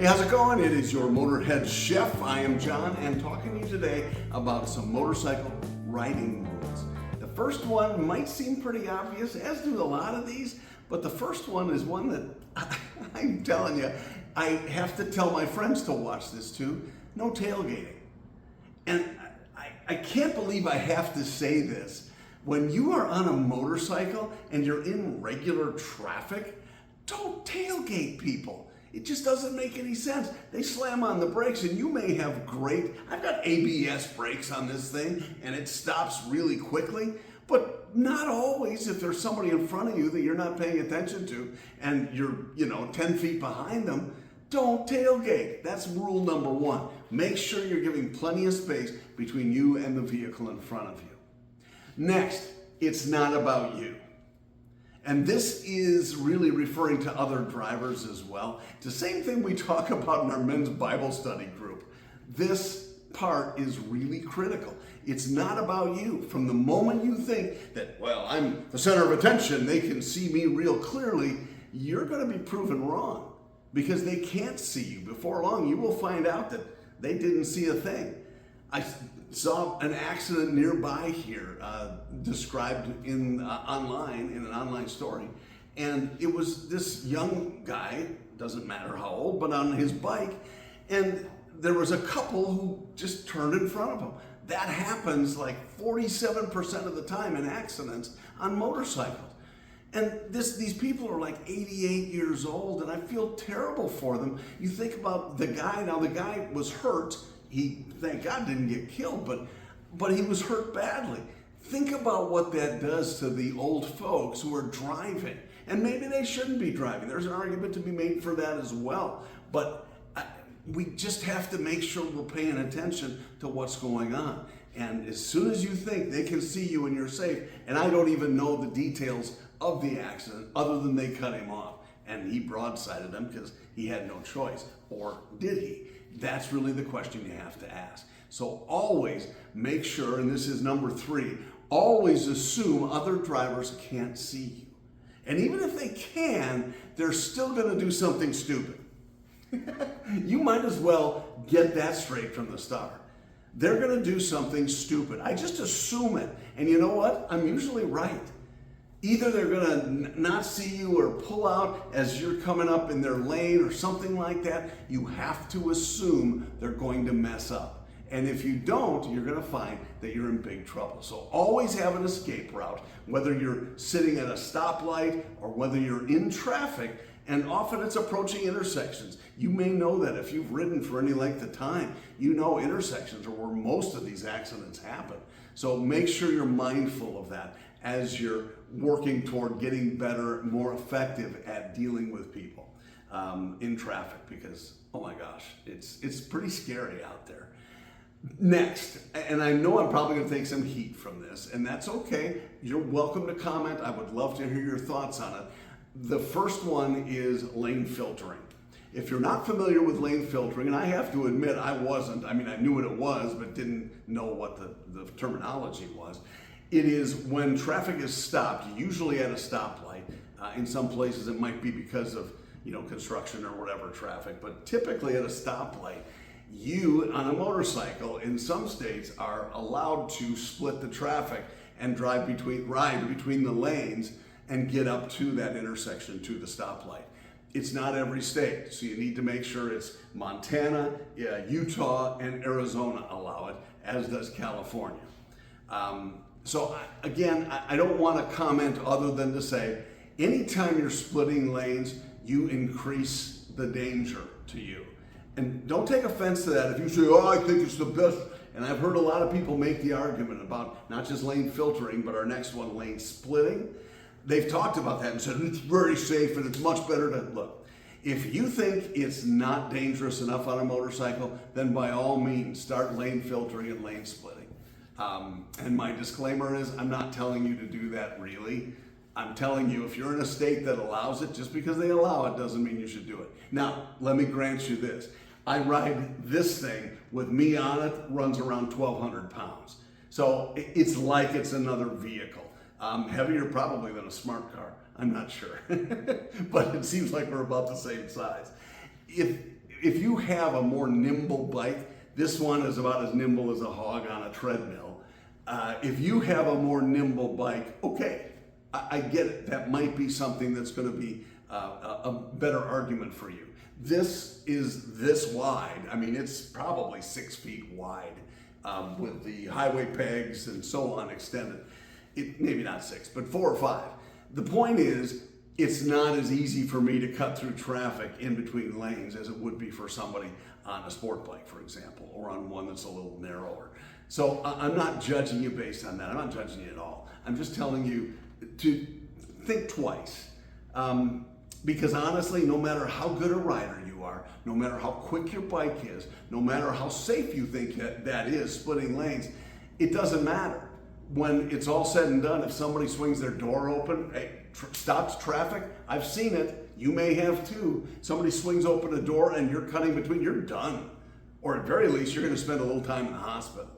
Hey, how's it going? It is your Motorhead Chef. I am John, and talking to you today about some motorcycle riding rules. The first one might seem pretty obvious, as do a lot of these, but the first one is one that I'm telling you, I have to tell my friends to watch this too. No tailgating. And I can't believe I have to say this. When you are on a motorcycle and you're in regular traffic, don't tailgate people. It just doesn't make any sense. They slam on the brakes and you may have I've got ABS brakes on this thing and it stops really quickly, but not always if there's somebody in front of you that you're not paying attention to and you're, 10 feet behind them. Don't tailgate. That's rule number one. Make sure you're giving plenty of space between you and the vehicle in front of you. Next, it's not about you. And this is really referring to other drivers as well. It's the same thing we talk about in our men's Bible study group. This part is really critical. It's not about you. From the moment you think that, well, I'm the center of attention, they can see me real clearly, you're going to be proven wrong because they can't see you. Before long, you will find out that they didn't see a thing. I saw an accident nearby here described online in an online story, and it was this young guy, doesn't matter how old, but on his bike, and there was a couple who just turned in front of him. That happens like 47% of the time in accidents on motorcycles. And these people are like 88 years old, and I feel terrible for them. You think about the guy. Now the guy was hurt. He, thank God, didn't get killed, but he was hurt badly. Think about what that does to the old folks who are driving. And maybe they shouldn't be driving. There's an argument to be made for that as well. But we just have to make sure we're paying attention to what's going on. And as soon as you think they can see you and you're safe, and I don't even know the details of the accident other than they cut him off and he broadsided him because he had no choice. Or did he? That's really the question you have to ask. So always make sure, and this is number 3, always assume other drivers can't see you. And even if they can, they're still going to do something stupid. You might as well get that straight from the start. They're going to do something stupid. I just assume it. And you know what? I'm usually right. Either they're going to not see you or pull out as you're coming up in their lane or something like that. You have to assume they're going to mess up. And if you don't, you're going to find that you're in big trouble. So always have an escape route, whether you're sitting at a stoplight or whether you're in traffic. And often it's approaching intersections. You may know that if you've ridden for any length of time, you know intersections are where most of these accidents happen. So make sure you're mindful of that as you're working toward getting better, more effective at dealing with people in traffic, because, oh my gosh, it's pretty scary out there. Next, and I know I'm probably going to take some heat from this, and that's okay. You're welcome to comment. I would love to hear your thoughts on it. The first one is lane filtering. If you're not familiar with lane filtering, and I have to admit I wasn't, I knew what it was, but didn't know what the terminology was. It is when traffic is stopped, usually at a stoplight. In some places it might be because of construction or whatever traffic, but typically at a stoplight, you on a motorcycle in some states are allowed to split the traffic and ride between the lanes and get up to that intersection to the stoplight. It's not every state, so you need to make sure it's Montana, Utah, and Arizona allow it, as does California. So again, I don't want to comment other than to say, anytime you're splitting lanes, you increase the danger to you. And don't take offense to that if you say, oh, I think it's the best. And I've heard a lot of people make the argument about not just lane filtering, but our next one, lane splitting. They've talked about that and said, it's very safe and it's much better to look. If you think it's not dangerous enough on a motorcycle, then by all means, start lane filtering and lane splitting. And my disclaimer is, I'm not telling you to do that really. I'm telling you, if you're in a state that allows it, just because they allow it doesn't mean you should do it. Now, let me grant you this. I ride this thing with me on it, runs around 1,200 pounds. So it's like it's another vehicle. Heavier probably than a smart car. I'm not sure. But it seems like we're about the same size. If if you have a more nimble bike, this one is about as nimble as a hog on a treadmill. If you have a more nimble bike, okay, I get it. That might be something that's going to be a better argument for you. This is this wide. I mean, it's probably 6 feet wide with the highway pegs and so on extended. Maybe not 6, but 4 or 5. The point is, it's not as easy for me to cut through traffic in between lanes as it would be for somebody on a sport bike, for example, or on one that's a little narrower. So I'm not judging you based on that. I'm not judging you at all. I'm just telling you to think twice. Because honestly, no matter how good a rider you are, no matter how quick your bike is, no matter how safe you think that is, splitting lanes, it doesn't matter. When it's all said and done, if somebody swings their door open, stops traffic, I've seen it, you may have too. Somebody swings open a door and you're cutting between, you're done. Or at very least, you're going to spend a little time in the hospital.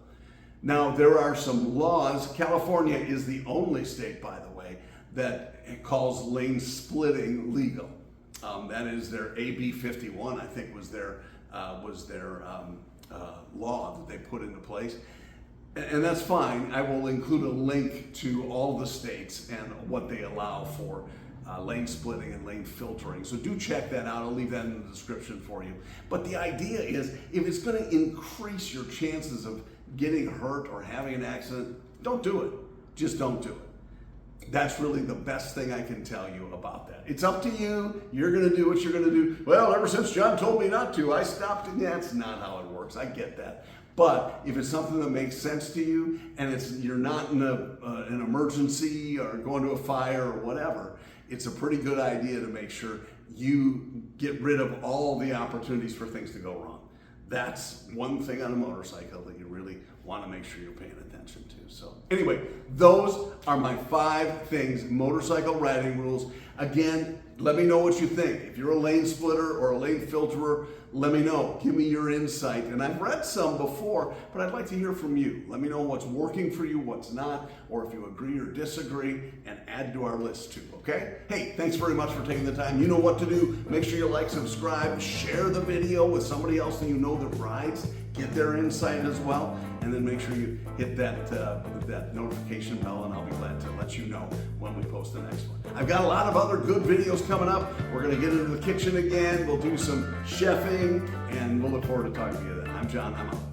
Now, there are some laws. California is the only state, by the way, that calls lane splitting legal. That is their AB 51, I think, was their law that they put into place. And that's fine. I will include a link to all the states and what they allow for lane splitting and lane filtering. So do check that out. I'll leave that in the description for you. But the idea is, if it's going to increase your chances of getting hurt or having an accident, don't do it. Just don't do it. That's really the best thing I can tell you about that. It's up to you. You're going to do what you're going to do. Well, ever since John told me not to, I stopped. And that's not how it works. I get that. But if it's something that makes sense to you and you're not in an emergency or going to a fire or whatever, it's a pretty good idea to make sure you get rid of all the opportunities for things to go wrong. That's one thing on a motorcycle that you really want to make sure you're paying attention to. So anyway, those are my 5 things, motorcycle riding rules. Again, let me know what you think. If you're a lane splitter or a lane filterer, let me know. Give me your insight. And I've read some before, but I'd like to hear from you. Let me know what's working for you, what's not, or if you agree or disagree, and add to our list too, okay? Hey, thanks very much for taking the time. You know what to do. Make sure you like, subscribe, share the video with somebody else that you know that rides. Get their insight as well. And then make sure you hit that notification bell, and I'll be glad to let you know when we post the next one. I've got a lot of other good videos coming up. We're going to get into the kitchen again. We'll do some chefing, and we'll look forward to talking to you then. I'm John. I'm out.